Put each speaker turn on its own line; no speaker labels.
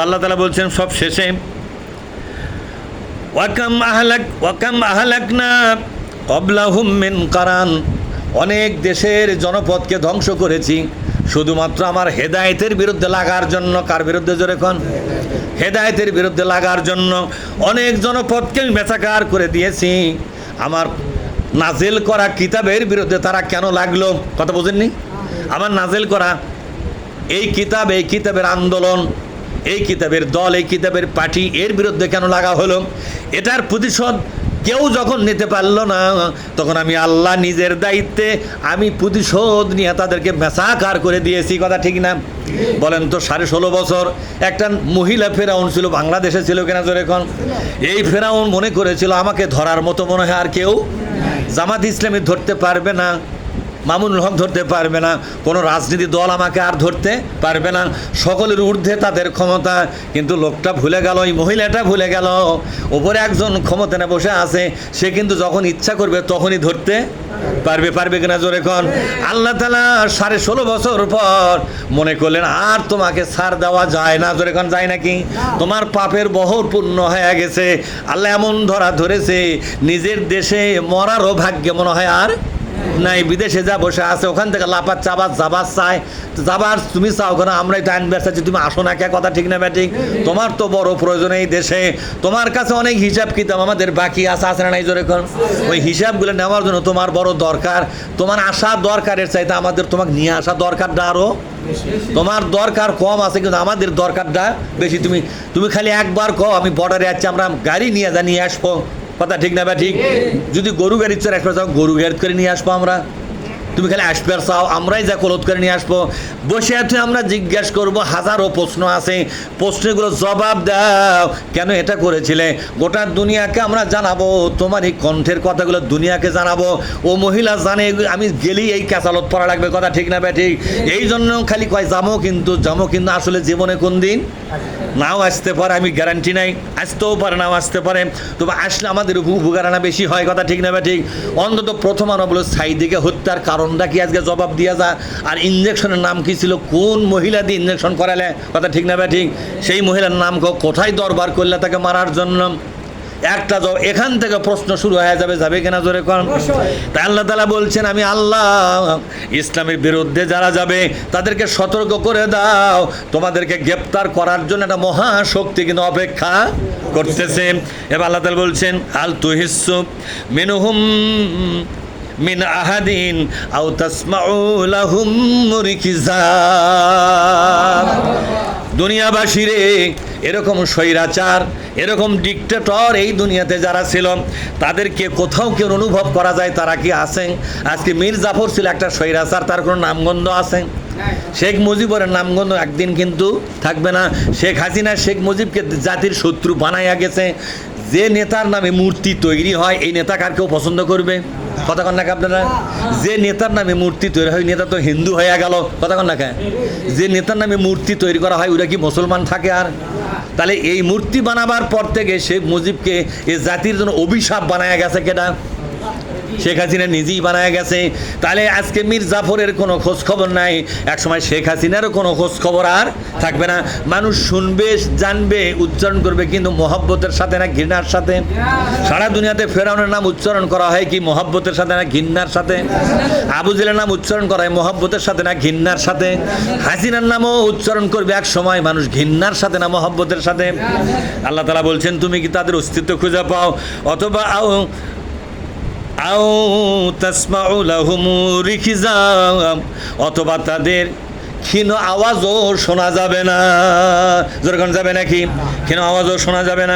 আল্লাহ তাআলা বলছেন সব শেষে, ওয়াকাম আহলাকনা ক্বাবলাহুম মিন কারান, অনেক দেশের জনপদকে ধ্বংস করেছি শুধুমাত্র আমার হেদায়েতের বিরুদ্ধে লাগার জন্য। কার বিরুদ্ধে? জোরে কোন। হেদায়েতের বিরুদ্ধে লাগার জন্য অনেক জনপদকে মেসাকার করে দিয়েছি। আমার নাজিল করা কিতাবের বিরুদ্ধে তারা কেন লাগলো? কথা বোঝেননি? আমার নাজিল করা এই কিতাব, এই কিতাবের আন্দোলন, এই কিতাবের দল, এই কিতাবের পার্টি, এর বিরুদ্ধে কেন লাগা হলো? এটার প্রতিশোধ কেউ যখন নিতে পারলো না, তখন আমি আল্লাহ নিজের দায়িত্বে আমি প্রতিশোধ নিয়ে তাদেরকে মেসাকার করে দিয়েছি। কথা ঠিক না? বলেন তো, 16.5 বছর একটা মহিলা ফেরাউন ছিল, বাংলাদেশে ছিল কিনা জোরে কোন। এই ফেরাউন মনে করেছিল আমাকে ধরার মতো মনে হয় আর কেউ জামাত ইসলামী ধরতে পারবে না, মামুনুল হক ধরতে পারবে না, কোনো রাজনীতি দল আমাকে আর ধরতে পারবে না, সকলের ঊর্ধ্বে তাদের ক্ষমতা। কিন্তু লোকটা ভুলে গেল, এই মহিলাটা ভুলে গেল, ওপরে একজন ক্ষমতায় বসে আছে, সে কিন্তু যখন ইচ্ছা করবে তখনই ধরতে পারবে কিনা জোরে কোন। আল্লাহ তাআলা 16.5 বছর পর মনে করলেন আর তোমাকে ছাড় দেওয়া যায় না। জোরে কোন, যায় নাকি? তোমার পাপের বহর পূর্ণ হয়ে গেছে। আল্লাহ এমন ধরেছে নিজের দেশে মরারও ভাগ্যে মনে হয় আর নাই, বিদেশে যা বসে আছে ওখান থেকে লাপার যাবার চায়, যাবার তুমি চাও কেন? আমরাই টাইম বেসাচ্ছি, তুমি আসো না কে? কথা ঠিক না ব্যাটিক? তোমার তো বড় প্রয়োজন এই দেশে, তোমার কাছে অনেক হিসাব কিতাব আমাদের বাকি আছে না নাই জোরে কোন? ওই হিসাবগুলো নেওয়ার জন্য তোমার বড় দরকার, তোমার আসা দরকারের চাইতে আমাদের তোমাকে নিয়ে আসা দরকারটা আরও। তোমার দরকার কম আছে কিন্তু আমাদের দরকারটা বেশি। তুমি খালি একবার কও আমি বর্ডারে যাচ্ছি, আমরা গাড়ি নিয়ে আসবো। কথা ঠিক না? ঠিক। যদি গরু গাড়ি চড়ে আসবে চাও, গরু গাড়ি করে নিয়ে আসবো আমরা। তুমি খালি আসবে চাও, আমরাই যা কলত করে নিয়ে আসবো। বসে আছে আমরা জিজ্ঞাসা করবো, হাজারো প্রশ্ন আছে, প্রশ্নগুলো জবাব দাও, কেন এটা করেছিলে? গোটা দুনিয়াকে আমরা জানাবো, তোমার এই কণ্ঠের কথাগুলো দুনিয়াকে জানাবো। ও মহিলা জানে আমি গেলেই এই ক্যাসালত পড়া লাগবে। কথা ঠিক না ঠিক? এই জন্য খালি কয় যাবো, কিন্তু আসলে জীবনে কোন দিন নাও আসতে পারে, আমি গ্যারান্টি নাই, আসতেও পারে, নাও আসতে পারে। তবে আসলে আমাদের উপকারণা বেশি হয়। কথা ঠিক না ঠিক? অন্তত প্রথম আলো বলো সাইদিকে হত্যার কারণটা কি আজকে জবাব দিয়া যা। আর ইঞ্জেকশনের নাম কি ছিল? কোন মহিলা দিয়ে ইঞ্জেকশন করালে? কথা ঠিক না ঠিক? সেই মহিলার নাম কোথায় দরবার করলে তাকে মারার জন্য? একটা এখান থেকে প্রশ্ন শুরু হয়ে যাবে কিনা জোরে কোন। তাই আল্লাহ তাআলা বলছেন আমি আল্লাহ ইসলামের বিরুদ্ধে যারা যাবে তাদেরকে সতর্ক করে দাও, তোমাদেরকে গ্রেপ্তার করার জন্য একটা মহাশক্তি কিন্তু অপেক্ষা করতেছে। এবার আল্লাহ তাআলা বলছেন হাল তুহিসসু মিনহুম মিন আহাদিন আও তাসমাউ লাহুম রিকিজা। দুনিয়াবাসীরে এরকম স্বৈরাচার, এরকম ডিক্টেটর এই দুনিয়াতে যারা ছিল তাদেরকে কোথাও কেউ অনুভব করা যায় তারা কি আছেন? আজকে মীর জাফর ছিল একটা স্বৈরাচার, তার কোনো নামগন্ধ আছে? শেখ মুজিবের নামগন্ধ একদিন কিন্তু থাকবে না। শেখ হাসিনা শেখ মুজিবকে জাতির শত্রু বানাইয়া গেছে। যে নেতার নামে মূর্তি তৈরি হয় এই নেতা কার কেউ পছন্দ করবে? কথা কন না আপনারা? যে নেতার নামে মূর্তি তৈরি হয় নেতা তো হিন্দু হয়ে গেল। কথা কন না কে? যে নেতার নামে মূর্তি তৈরি করা হয় ওরা কি মুসলমান থাকে আর? তাহলে এই মূর্তি বানাবার পর থেকে শেখ মুজিবকে এই জাতির জন্য অভিশাপ বানায়া গেছে কেডা? শেখ হাসিনা নিজেই বানায় গেছে। তাহলে আজকে মীর জাফরের কোনো খোঁজ খবর নাই, একসময় শেখ হাসিনারও কোনো খোঁজ খবর আর থাকবে না। মানুষ শুনবে, জানবে, উচ্চারণ করবে, কিন্তু মহব্বতের সাথে না ঘৃণার সাথে? সারা দুনিয়াতে ফেরাউনের নাম উচ্চারণ করা হয় কি মহব্বতের সাথে না ঘৃণার সাথে? আবু জেলের নাম উচ্চারণ করা হয় মহব্বতের সাথে না ঘৃণার সাথে? হাসিনার নামও উচ্চারণ করবে এক সময় মানুষ ঘৃণার সাথে না মহব্বতের সাথে? আল্লাহ তাআলা বলছেন তুমি কি তাদের অস্তিত্ব খুঁজে পাও? অথবা অথবা তাদের ক্ষীণ আওয়াজও শোনা যাবে না। যেরকম যাবে নাকি? ক্ষীণ আওয়াজও শোনা যাবে না।